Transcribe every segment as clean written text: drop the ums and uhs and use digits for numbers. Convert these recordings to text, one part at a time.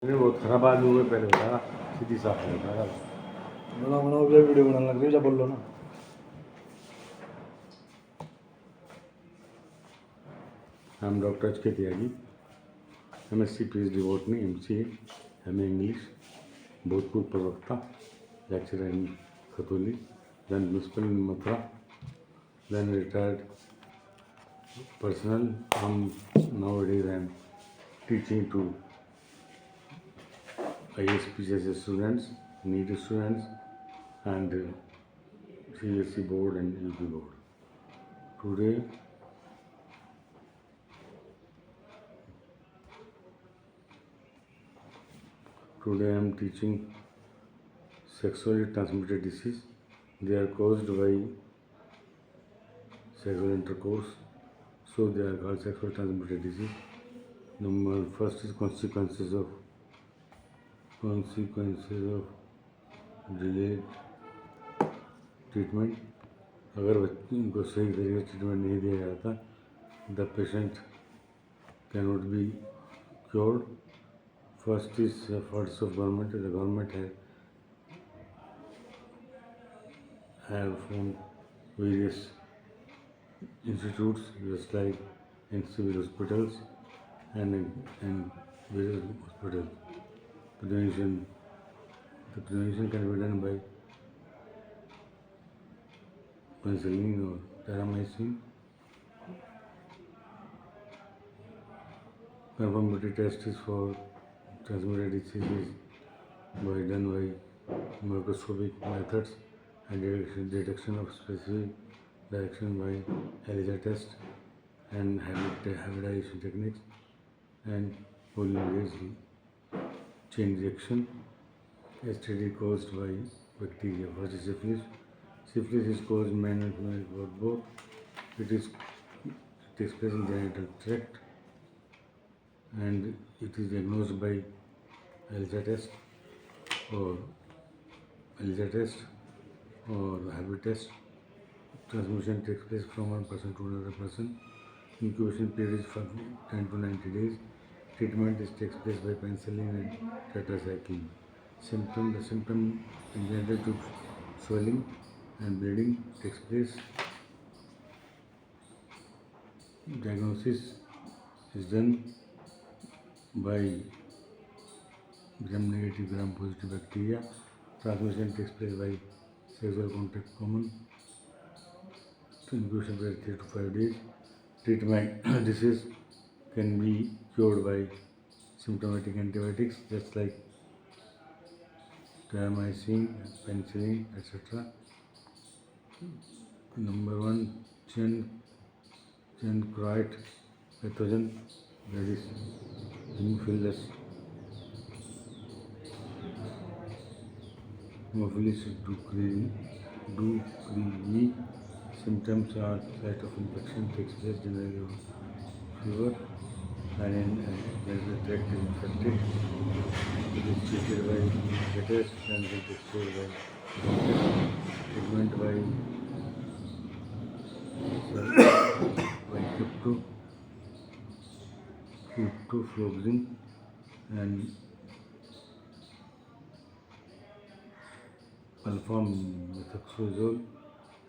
नहीं बहुत खराब आलू है पहले बता सीधी साफ है बता बनाओ बनाओ भी वीडियो बनाने लग रही है, जब बोल लो ना। हम डॉक्टर एच के त्यागी MSc PhD botany MCA MA English भूतपूर्व प्रवक्ता lecturer in Khatauli then principal in Mathura then retired personnel. Nowadays I am teaching to ISPCS students, NEET students and CSC board and UP board. Today I am teaching sexually transmitted disease. They are caused by sexual intercourse, so they are called sexual transmitted disease. Number first is consequences of delayed treatment. अगर उनको सही तरीके से treatment नहीं दिया जाता, the patient cannot be cured. First is efforts of government. The government have formed various institutes just like in civil hospitals and in various hospitals. The prevention can be done by penicillin or terramycin. Conformity test is for transmitted diseases done by microscopic methods and detection of specific direction by ELISA test and hybridization techniques and polymerase chain reaction. STD caused by bacteria. First is syphilis. Syphilis is caused men and female both. It takes place in the genital tract and it is diagnosed by ELISA test or hybrid test. Transmission takes place from one person to another person. Incubation period is from 10 to 90 days. Treatment takes place by penicillin and tetracycline. The symptom in genital tube swelling and bleeding takes place. Diagnosis is done by gram-negative, gram-positive bacteria. Transmission takes place by sexual contact common. Incubation period 3 to 5 days. Treatment disease can be cured by symptomatic antibiotics just like terramycin, penicillin, etc. Number 1, chancroid pathogen, that is Haemophilus ducreyi. Symptoms are site of infection takes place generally of fever and genital tract is infected. It is treated by test and it is cured by treatment by cryptofloxacin and alpha-methoxazole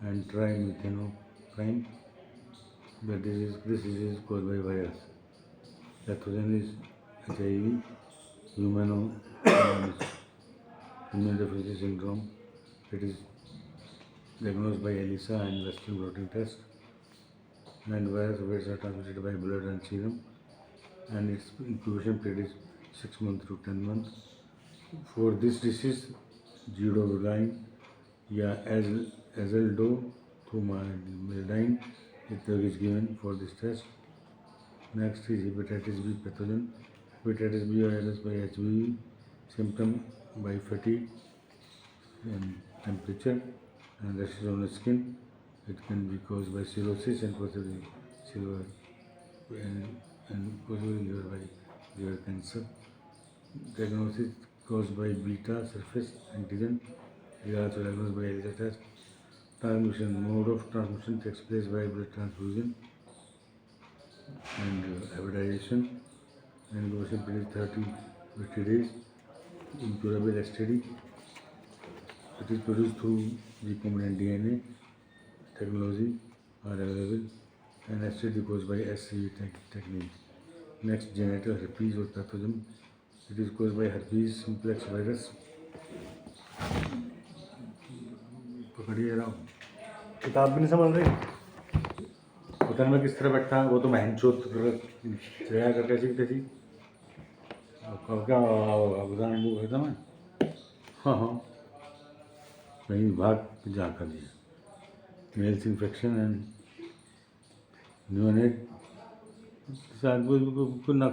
and trimethoprim. This disease is caused by virus. Pathogen is HIV, immunodeficiency syndrome. It is diagnosed by ELISA and Western blotting test. And virus are transmitted by blood and serum. And its incubation period is 6 months to 10 months. For this disease, Zidovudine या azeldothumaldine is given for this test. Next is hepatitis B pathogen. Hepatitis B arises by HBV. Symptom by fatigue and temperature and rashes on the skin. It can be caused by cirrhosis and possibly liver by liver cancer. Diagnosis caused by beta surface antigen. It is also diagnosed by ELISA test. Transmission mode of transmission takes place by blood transfusion and hybridization. And incubation period 30 Vestidae, incurable STD. It is produced through recombinant DNA technology are available and STD caused by SCV technique. Next, genital herpes or pathogen. It is caused by herpes simplex virus. पकड़िए रहा हूँ। किताब भी नहीं समझ रही। पता नहीं मैं किस तरह बैठा, वो तो महन चोत चढ़ाया करके सीखते थी। क्या अवदान वो कहता मैं, हाँ हाँ कहीं भाग जा कर दिया। मेल्स इन्फेक्शन एंड न्यूनेट शायद वो ना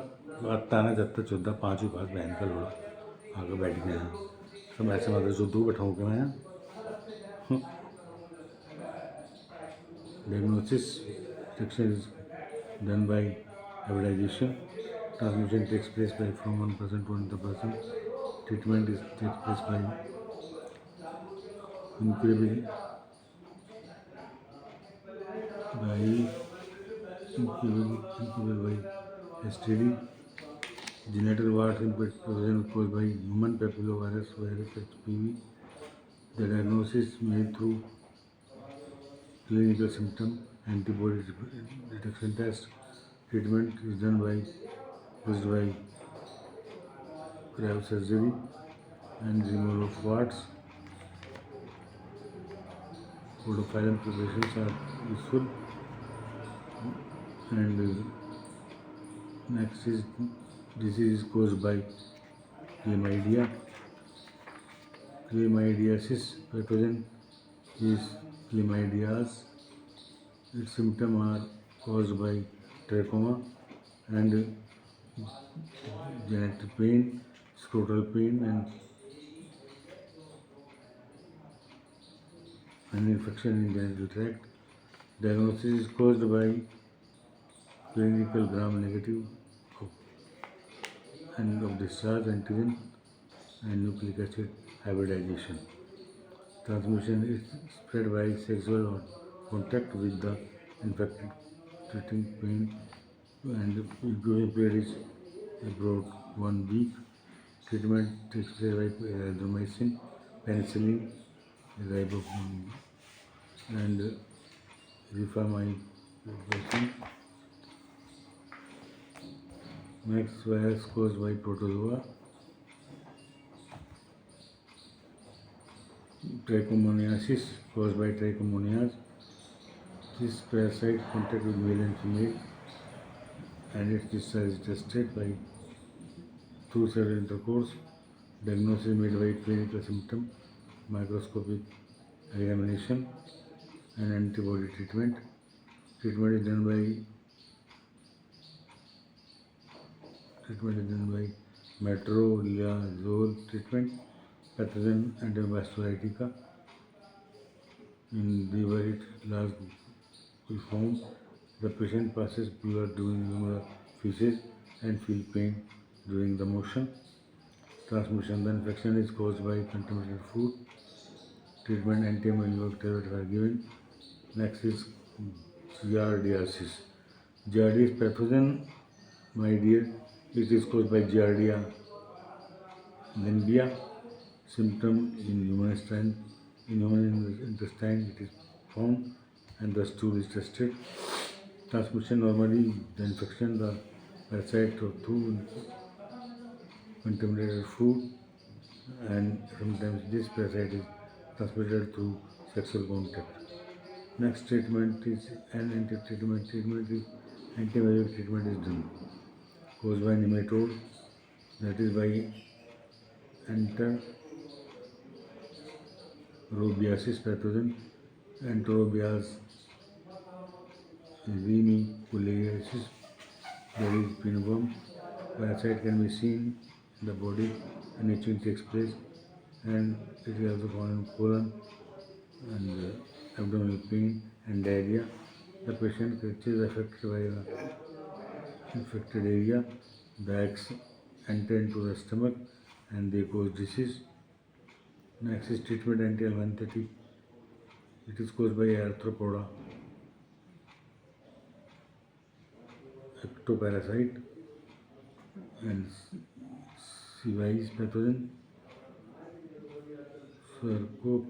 ताना जत्ता चौदह पाँचों पास बहन का लोड़ा आकर बैठ गया है सब ऐसे मतलब जो दो बैठाऊँ के मैं diagnosis section is done by hybridization. Transmission takes place by from one person to another person. Treatment takes place by incurable by STD. Genital warts infection caused by human papillomavirus virus HPV. The diagnosis made through clinical symptom antibody detection test. Treatment is done by cryosurgery and removal of warts. Podophyllum preparations are useful. And next is disease caused by chlamydia. Chlamydiasis pathogen is chlamydias. Its symptoms are caused by trachoma and genital pain, scrotal pain, and infection in genital tract. Diagnosis is caused by clinical gram-negative and of discharge antigen and nucleic acid hybridization. Transmission is spread by sexual contact with the infected, treating pain, and incubation period is about 1 week. Treatment takes place by erythromycin, penicillin, ribavirin, and rifamycin. Next, virus caused by protozoa. Trichomoniasis caused by trichomonias. This parasite contact with male and female, and its discharge is tested by through cellular intercourse. Diagnosis made by clinical symptom, microscopic examination, and antibody treatment. Treatment is done by metronidazole treatment, pathogen Enterobacteriaceae. In the very large form, the patient passes blood during the feces and feel pain during the motion. Transmission: the infection is caused by contaminated food. Treatment: anti-ammonium tablets are given. Next is giardiasis. Giardia is pathogen, my dear. It is caused by Giardia limbia. Symptom in human intestine it is found, and the stool is tested. Transmission: normally the infection, the parasite through contaminated food, and sometimes this parasite is transmitted through sexual contact. Next treatment is an anti-treatment. Treatment is antiviral treatment is done. Caused by nematode, that is by enterobiasis pathogen, enterobias vermiculiasis, there is pinworm. Parasite can be seen in the body and itching takes place, and it is also found in colon and abdominal pain and diarrhea. The patient is affected by the infected area. The eggs enter into the stomach and they cause disease. Next is treatment anti-L130. It is caused by arthropoda ectoparasite and Vice pathogen. Sercope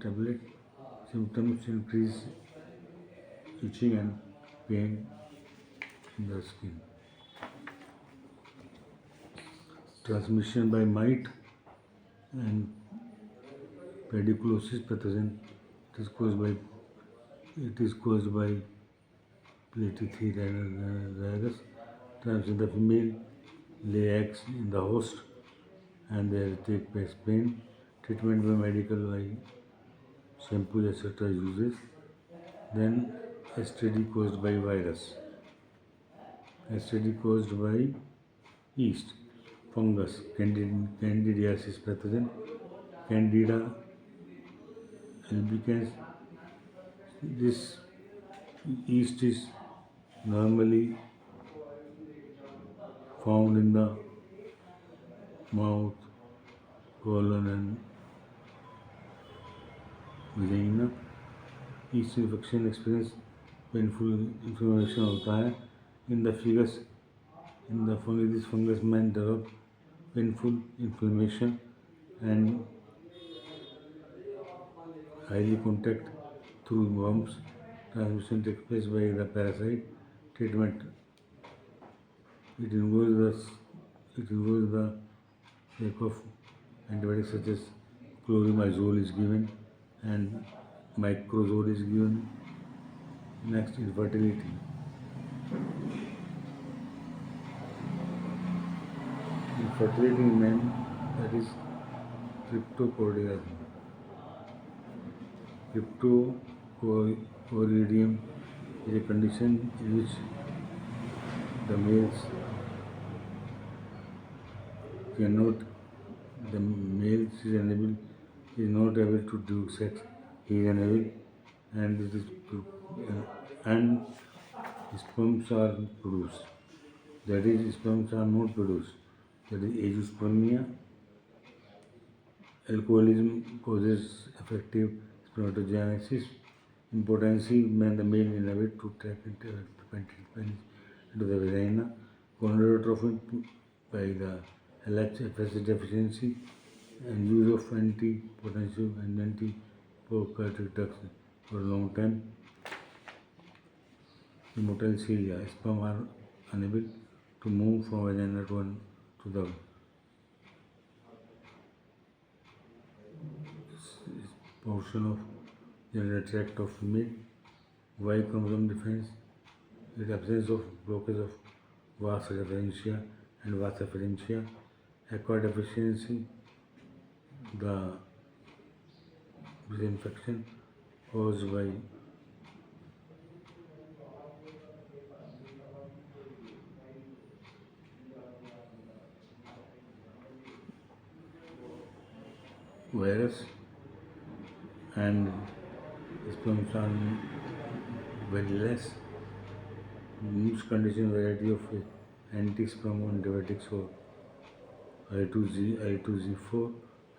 tablet. Symptoms increase itching and pain in the skin. Transmission by mite and pediculosis pathogen. It is caused by Platythes transmission. The female lay eggs in the host and they take pain. Treatment by medical by shampoos etc. uses. Then STD caused by virus. STD caused by yeast, fungus, candidiasis pathogen, Candida albicans. This yeast is normally found in the mouth, colon and vagina. Yeast infection experience painful inflammation होता है. In the fungus, this fungus may develop painful inflammation and highly contact through worms. Transmission takes place by the parasite. Treatment. It involves the take of antibiotics such as clorimazole is given and microzole is given. Next, infertility. Infertility in men, that is cryptochoridium. Cryptochoridium is a condition in which the male is not able to do sex. He is unable, and sperms are produced. That is, sperms are not produced. That is azoospermia. Alcoholism causes effective spermatogenesis. Impotency when the male is unable to track into the vagina. Gonadotropin by the LH-FSH deficiency and use of anti-potential and anti-prokaryotic drugs for a long time. Immotile cilia. Sperm are unable to move from vagina to the portion of genital tract of female. Y chromosome defense. The absence of blockage of vas deferentia and vas efferentia. Acquired deficiency. The infection caused by virus and sperms are very less. Use condition variety of anti-sperm antibiotics for I2G4,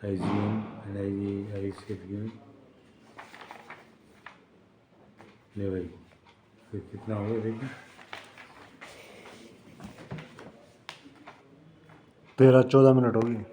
IgM and IgA given. ले भाई फिर कितना होगा देखिए 13-14 minute होगी.